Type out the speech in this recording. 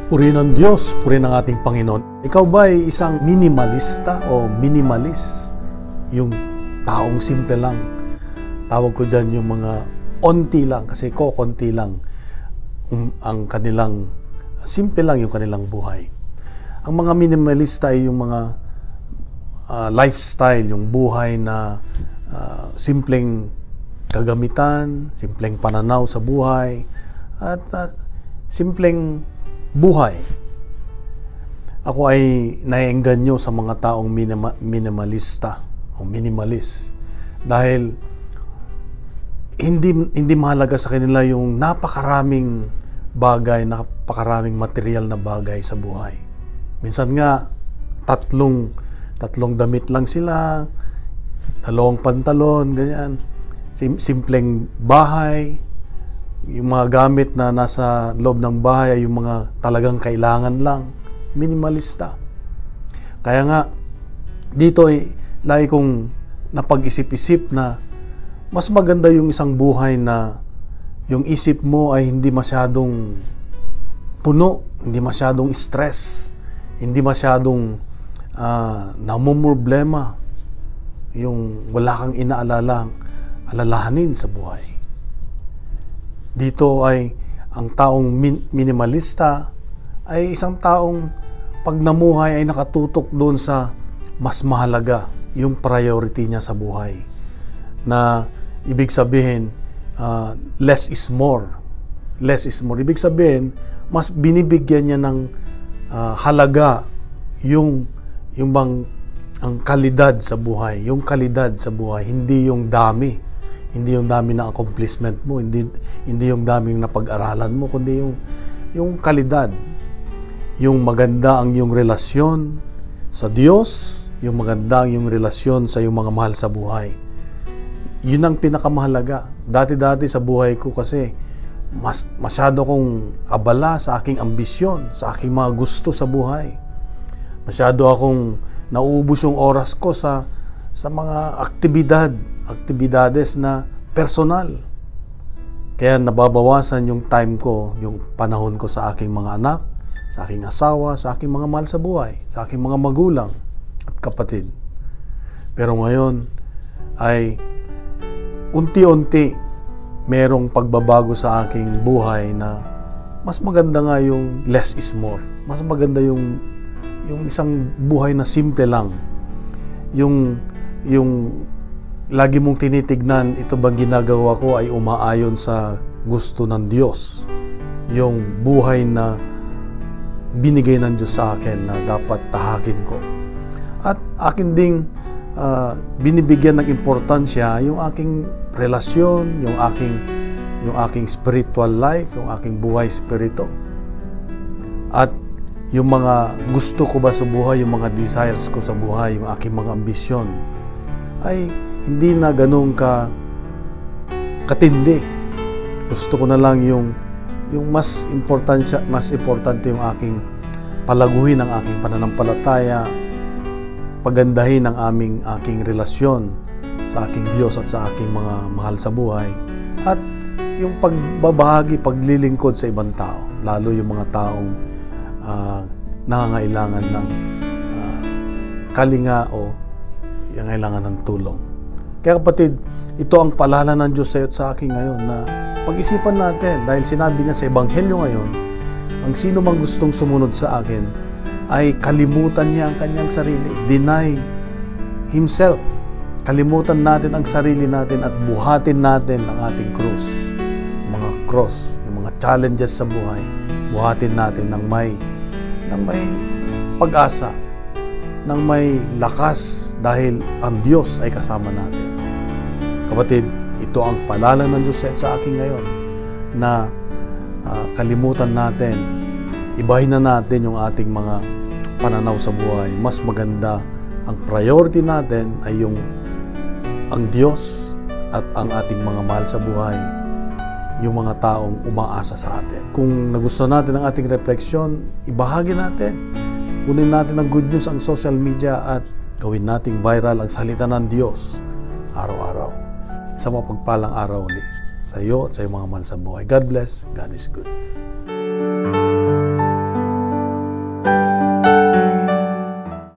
Purihin ng Diyos, purihin ng ating Panginoon. Ikaw ba ay isang minimalista o minimalist? Yung taong simple lang. Tawag ko dyan yung mga onti lang, kasi konti lang ang kanilang, simple lang yung kanilang buhay. Ang mga minimalista ay yung mga lifestyle, yung buhay na simpleng kagamitan, simpleng pananaw sa buhay, at simpleng buhay. Ako ay naiengganyo sa mga taong minimalista o minimalist dahil hindi mahalaga sa kanila yung napakaraming bagay, napakaraming material na bagay sa buhay. Minsan nga tatlong damit lang sila, dalawang pantalon, ganyan. Simpleng bahay. Yung mga gamit na nasa loob ng bahay ay yung mga talagang kailangan lang. Minimalista. Kaya nga, dito ay lagi kong napag-isip-isip na mas maganda yung isang buhay na yung isip mo ay hindi masyadong puno, hindi masyadong stress, hindi masyadong namumroblema, yung wala kang alalahanin sa buhay. Dito ay ang taong minimalista ay isang taong pag namuhay ay nakatutok doon sa mas mahalaga, yung priority niya sa buhay. Na ibig sabihin, less is more. Less is more. Ibig sabihin, mas binibigyan niya ng halaga yung bang ang kalidad sa buhay. Yung kalidad sa buhay, hindi yung dami. Hindi yung dami ng accomplishment mo, hindi yung daming napag-aralan mo, kundi yung kalidad. Yung maganda ang iyong relasyon sa Diyos, yung maganda ang iyong relasyon sa iyong mga mahal sa buhay. Yun ang pinakamahalaga. Dati sa buhay ko kasi masyado kong abala sa aking ambisyon, sa aking mga gusto sa buhay. Masyado akong nauubos yung oras ko sa mga aktibidades na personal. Kaya nababawasan yung time ko, yung panahon ko sa aking mga anak, sa aking asawa, sa aking mga mahal sa buhay, sa aking mga magulang at kapatid. Pero ngayon ay unti-unti merong pagbabago sa aking buhay na mas maganda nga yung less is more. Mas maganda yung isang buhay na simple lang. Yung lagi mong tinitignan, ito bang ginagawa ko ay umaayon sa gusto ng Diyos. Yung buhay na binigay ng Diyos sa akin na dapat tahakin ko. At akin ding binibigyan ng importansya yung aking relasyon, yung aking spiritual life, yung aking buhay spirito. At yung mga gusto ko ba sa buhay, yung mga desires ko sa buhay, yung aking mga ambisyon, ay hindi na ganun katindi. Gusto ko na lang yung mas importante yung aking palaguhin ang aking pananampalataya, pagandahin ang aking relasyon sa aking Diyos at sa aking mga mahal sa buhay, at yung pagbabahagi, paglilingkod sa ibang tao, lalo yung mga taong nangangailangan ng kalinga o yung kailangan ng tulong. Kaya kapatid, ito ang paalala ng Diyos sa iyo at sa akin ngayon na pag-isipan natin, dahil sinabi niya sa Ebanghelyo ngayon, ang sino mang gustong sumunod sa akin ay kalimutan niya ang kanyang sarili. Deny himself. Kalimutan natin ang sarili natin at buhatin natin ang ating krus. Mga cross, yung mga challenges sa buhay, buhatin natin ng may pag-asa, ng may lakas, dahil ang Diyos ay kasama natin. Kapatid, ito ang paalala ng Diyos sa akin ngayon na kalimutan natin, ibahin na natin yung ating mga pananaw sa buhay. Mas maganda, ang priority natin ay ang Diyos at ang ating mga mahal sa buhay, yung mga taong umaasa sa atin. Kung nagustuhan natin ang ating refleksyon, ibahagi natin. Kunin natin ang good news ang social media at gawin nating viral ang salita ng Diyos araw-araw. Sa mapagpalang araw ulit sa iyo at sa iyong mga mahal sa buhay. God bless. God is good.